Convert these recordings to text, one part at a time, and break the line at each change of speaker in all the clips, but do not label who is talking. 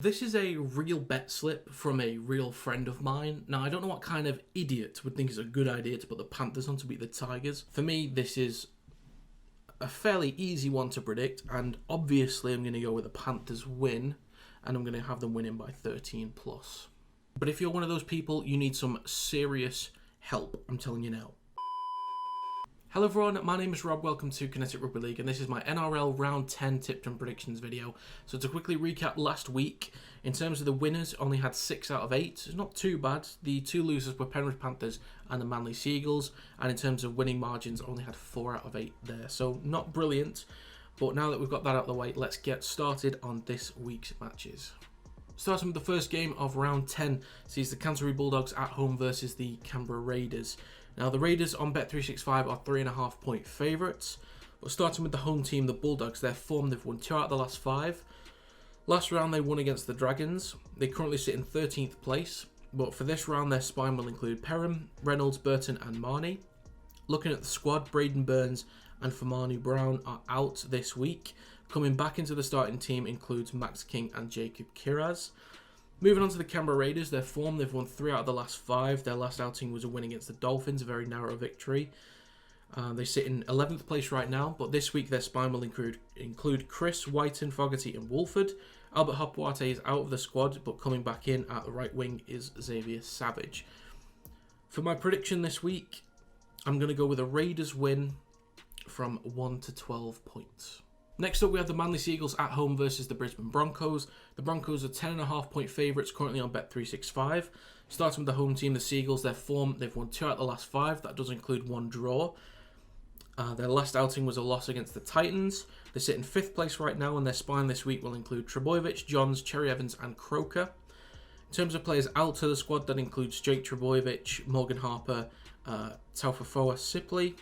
This is a real bet slip from a real friend of mine. Now, I don't know what kind of idiot would think it's a good idea to put the Panthers on to beat the Tigers. For me, this is a fairly easy one to predict, and obviously I'm going to go with the Panthers win, and I'm going to have them winning by 13 plus. But if you're one of those people, you need some serious help, I'm telling you now. Hello everyone, my name is Rob, welcome to Kinetic Rugby League, and this is my NRL Round 10 tipped and predictions video. So to quickly recap last week, in terms of the winners, only had 6 out of 8. It's not too bad. The two losers were Penrith Panthers and the Manly Seagulls, and in terms of winning margins, only had 4 out of 8 there. So not brilliant, but now that we've got that out of the way, let's get started on this week's matches. Starting with the first game of round 10, sees the Canterbury Bulldogs at home versus the Canberra Raiders. Now the Raiders on Bet365 are 3.5 point favourites, but starting with the home team, the Bulldogs, their form, they've won 2 out of the last 5. Last round they won against the Dragons. They currently sit in 13th place, but for this round their spine will include Perham, Reynolds, Burton and Marnie. Looking at the squad, Braden Burns and Famanu Brown are out this week. Coming back into the starting team includes Max King and Jacob Kiraz. Moving on to the Canberra Raiders, their form, they've won 3 out of the last 5. Their last outing was a win against the Dolphins, a very narrow victory. They sit in 11th place right now, but this week their spine will include Chris, Whiten, Fogarty and Wolford. Albert Hopwate is out of the squad, but coming back in at the right wing is Xavier Savage. For my prediction this week, I'm going to go with a Raiders win from 1 to 12 points. Next up, we have the Manly Seagulls at home versus the Brisbane Broncos. The Broncos are 10.5 point favourites currently on Bet365. Starting with the home team, the Seagulls, their form, they've won 2 out of the last 5. That does include 1 draw. Their last outing was a loss against the Titans. They sit in 5th place right now, and their spine this week will include Trebojevic, Johns, Cherry Evans and Croker. In terms of players out to the squad, that includes Jake Trebojevic, Morgan Harper, Taufafoa Sipley.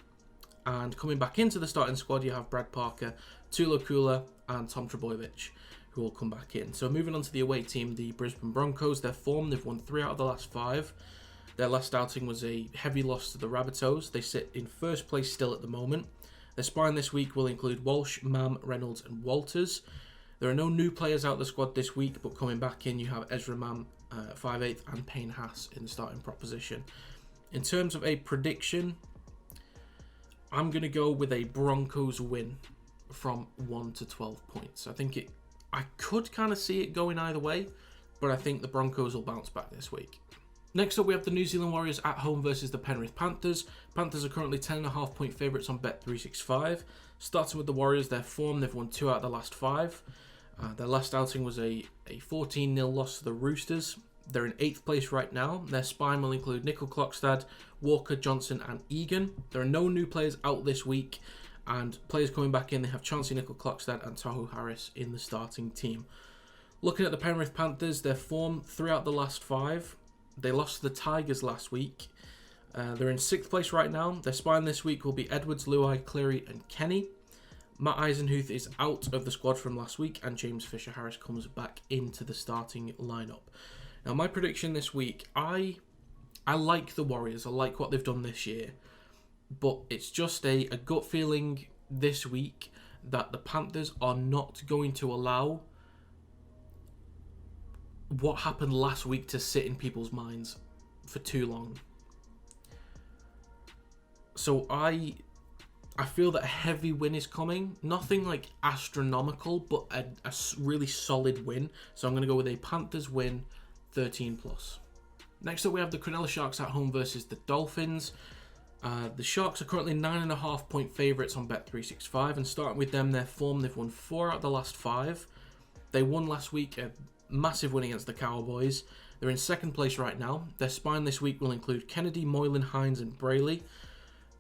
And coming back into the starting squad, you have Brad Parker, Tula Kula and Tom Trebojevic, who will come back in. So moving on to the away team, the Brisbane Broncos, their form, they've won 3 out of the last 5. Their last outing was a heavy loss to the Rabbitohs. They sit in 1st place still at the moment. Their spine this week will include Walsh, Mam, Reynolds and Walters. There are no new players out of the squad this week, but coming back in, you have Ezra Mam, 5/8 and Payne Haas in the starting proposition. In terms of a prediction, I'm going to go with a Broncos win from 1 to 12 points. I could kind of see it going either way, but I think the Broncos will bounce back this week. Next up, we have the New Zealand Warriors at home versus the Penrith Panthers. Panthers are currently 10.5 point favourites on Bet365. Starting with the Warriors, their form, they've won 2 out of the last 5. Their last outing was a 14-0 loss to the Roosters. They're in 8th place right now. Their spine will include Nickel Klokstad, Walker, Johnson and Egan. There are no new players out this week, and players coming back in, they have Chauncey Nickel Klokstad and Tohu Harris in the starting team. Looking at the Penrith Panthers, their form, 3 out of the last 5. They lost to the Tigers last week. They're in 6th place right now. Their spine this week will be Edwards, Luai, Cleary and Kenny. Matt Eisenhuth is out of the squad from last week, and James Fisher-Harris comes back into the starting lineup. Now, my prediction this week, I like the Warriors. I like what they've done this year. But it's just a gut feeling this week that the Panthers are not going to allow what happened last week to sit in people's minds for too long. So I feel that a heavy win is coming. Nothing like astronomical, but a really solid win. So I'm going to go with a Panthers win, 13 plus. Next up, we have the Cronulla Sharks at home versus the Dolphins. The Sharks are currently 9.5 point favourites on Bet365, and starting with them, their form, they've won 4 out of the last 5. They won last week, a massive win against the Cowboys. They're in 2nd place right now. Their spine this week will include Kennedy, Moylan, Hines and Brayley.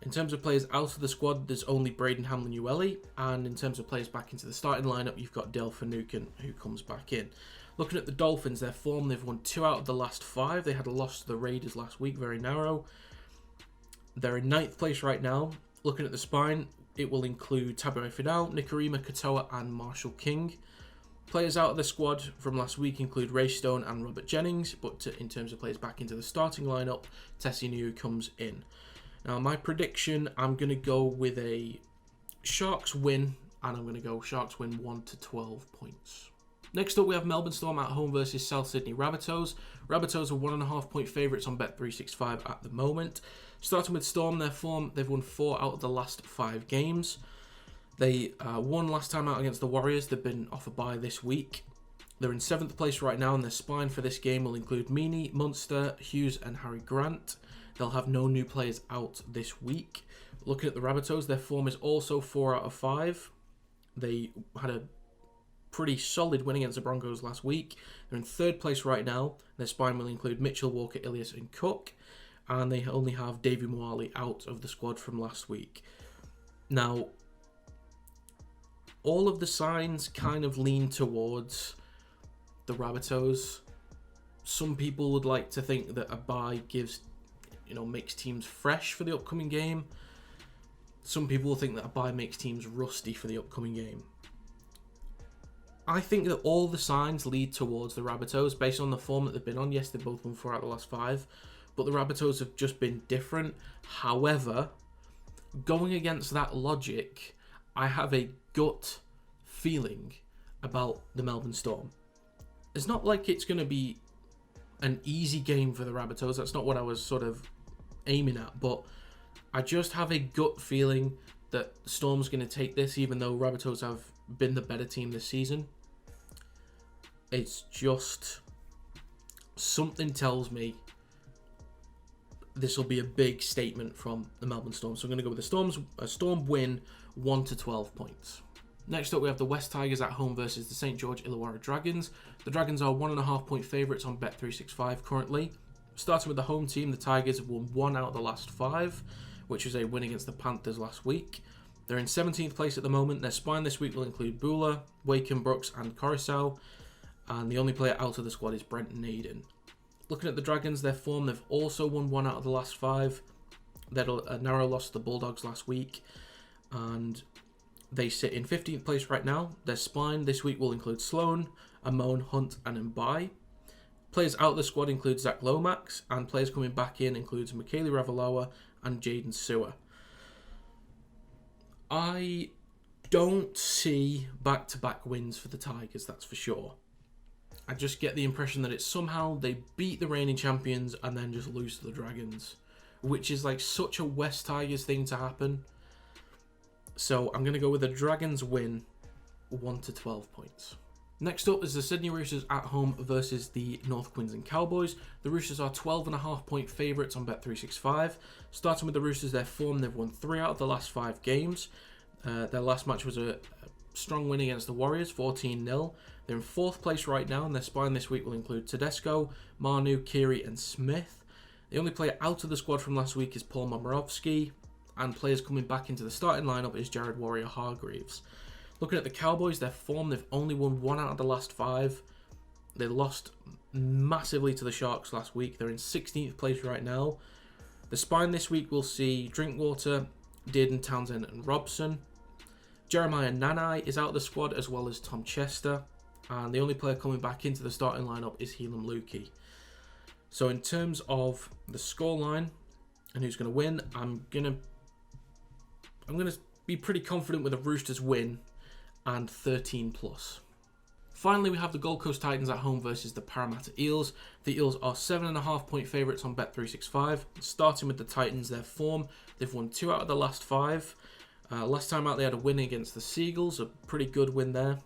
In terms of players out of the squad, there's only Braden Hamlin-Uele, and in terms of players back into the starting lineup, you've got Dale Finucane, who comes back in. Looking at the Dolphins, their form, they've won 2 out of the last 5. They had a loss to the Raiders last week, very narrow. They're in 9th place right now. Looking at the spine, it will include Tabuai Finau, Nikarima Katoa and Marshall King. Players out of the squad from last week include Ray Stone and Robert Jennings, but in terms of players back into the starting lineup, Tessie Niu comes in. Now, my prediction, I'm going to go with a Sharks win, and I'm going to go Sharks win 1 to 12 points. Next up, we have Melbourne Storm at home versus South Sydney Rabbitohs. Rabbitohs are 1.5 point favourites on Bet365 at the moment. Starting with Storm, their form, they've won 4 out of the last 5 games. They won last time out against the Warriors. They've been off a bye this week. They're in 7th place right now, and their spine for this game will include Meaney, Munster, Hughes and Harry Grant. They'll have no new players out this week. Looking at the Rabbitohs, their form is also 4 out of 5. They had a pretty solid win against the Broncos last week. They're in 3rd place right now. Their spine will include Mitchell, Walker, Ilias and Cook. And they only have Davey Moale out of the squad from last week. Now, all of the signs kind of lean towards the Rabbitohs. Some people would like to think that a bye makes teams fresh for the upcoming game. Some people think that a bye makes teams rusty for the upcoming game. I think that all the signs lead towards the Rabbitohs based on the form that they've been on. Yes, they've both won 4 out of the last 5, but the Rabbitohs have just been different. However, going against that logic, I have a gut feeling about the Melbourne Storm. It's not like it's going to be an easy game for the Rabbitohs. That's not what I was sort of aiming at, but I just have a gut feeling that Storm's going to take this, even though Rabbitohs have been the better team this season. It's just something tells me this will be a big statement from the Melbourne Storm. So I'm going to go with a Storm win, 1 to 12 points. Next up, we have the West Tigers at home versus the St. George Illawarra Dragons. The Dragons are 1.5 point favourites on Bet365 currently. Starting with the home team, the Tigers have won 1 out of the last 5, which was a win against the Panthers last week. They're in 17th place at the moment. Their spine this week will include Bula, Wakem, Brooks and Coruscant. And the only player out of the squad is Brenton Naden. Looking at the Dragons, their form, they've also won 1 out of the last 5. They had a narrow loss to the Bulldogs last week. And they sit in 15th place right now. Their spine this week will include Sloan, Amon, Hunt and Mbai. Players out of the squad include Zach Lomax. And players coming back in includes Michaeli Ravalawa and Jaden Sewer. I don't see back-to-back wins for the Tigers, that's for sure. I just get the impression that it's somehow they beat the reigning champions and then just lose to the Dragons, which is like such a West Tigers thing to happen. So I'm going to go with the Dragons win, 1 to 12 points. Next up is the Sydney Roosters at home versus the North Queensland Cowboys. The Roosters are 12.5 point favourites on Bet365. Starting with the Roosters, their form, they've won 3 out of the last 5 games. Their last match was a strong win against the Warriors, 14-0. They're in 4th place right now, and their spine this week will include Tedesco, Manu, Keary and Smith. The only player out of the squad from last week is Paul Momirovski, and players coming back into the starting lineup is Jared Warrior-Hargreaves. Looking at the Cowboys, their form, they've only won 1 out of the last 5. They lost massively to the Sharks last week. They're in 16th place right now. The spine this week will see Drinkwater, Dearden, Townsend and Robson. Jeremiah Nanai is out of the squad, as well as Tom Chester. And the only player coming back into the starting lineup is Helam Lukey. So in terms of the scoreline and who's going to win, I'm gonna be pretty confident with a Roosters win and 13 plus. Finally, we have the Gold Coast Titans at home versus the Parramatta Eels. The Eels are 7.5 point favourites on Bet365. Starting with the Titans, their form, they've won 2 out of the last 5. Last time out, they had a win against the Seagulls, a pretty good win there.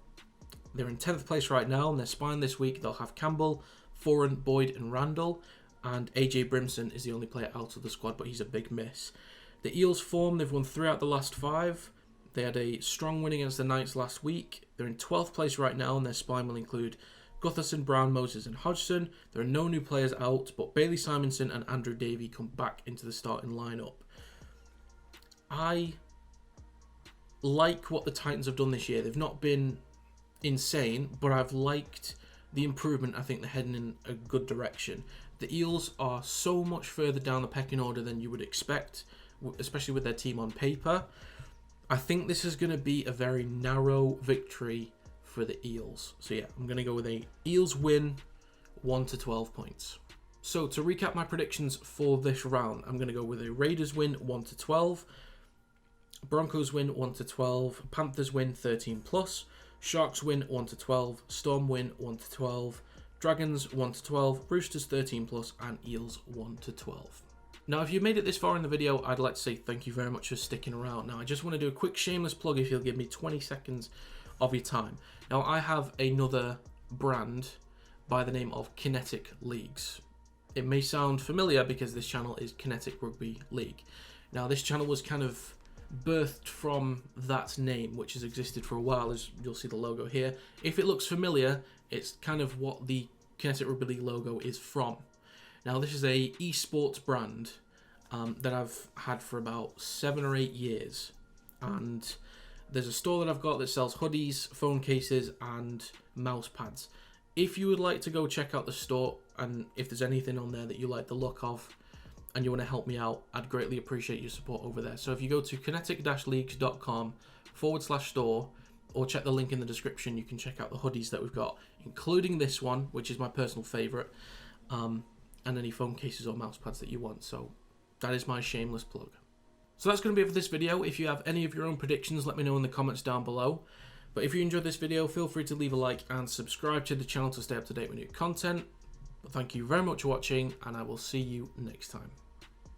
They're in 10th place right now, and their spine this week, they'll have Campbell, Foran, Boyd and Randall, and AJ Brimson is the only player out of the squad, but he's a big miss. The Eels form, they've won 3 out of the last 5. They had a strong win against the Knights last week. They're in 12th place right now, and their spine will include Gutherson, Brown, Moses and Hodgson. There are no new players out, but Bailey Simonson and Andrew Davey come back into the starting lineup. I like what the Titans have done this year. They've not been insane, but I've liked the improvement. I think they're heading in a good direction. The Eels are so much further down the pecking order than you would expect, especially with their team on paper. I think this is going to be a very narrow victory for the Eels. So yeah, I'm going to go with a Eels win, 1 to 12 points. So to recap my predictions for this round, I'm going to go with a Raiders win, 1 to 12. Broncos win, 1 to 12. Panthers win, 13 plus. Sharks win 1-12, Storm win 1-12, Dragons 1-12, Roosters 13+, and Eels 1-12. Now, if you've made it this far in the video, I'd like to say thank you very much for sticking around. Now, I just want to do a quick shameless plug if you'll give me 20 seconds of your time. Now, I have another brand by the name of Kinetic Leagues. It may sound familiar because this channel is Kinetic Rugby League. Now, this channel was kind of birthed from that name, which has existed for a while, as you'll see the logo here. If it looks familiar, it's kind of what the Kinetic Rugby League logo is from. Now, this is a esports brand that I've had for about 7 or 8 years, and there's a store that I've got that sells hoodies, phone cases, and mouse pads. If you would like to go check out the store, and if there's anything on there that you like the look of and you want to help me out, I'd greatly appreciate your support over there. So if you go to kinetic-leagues.com/store, or check the link in the description, you can check out the hoodies that we've got, including this one, which is my personal favourite, and any phone cases or mouse pads that you want. So that is my shameless plug. So that's going to be it for this video. If you have any of your own predictions, let me know in the comments down below. But if you enjoyed this video, feel free to leave a like and subscribe to the channel to stay up to date with new content. But thank you very much for watching, and I will see you next time.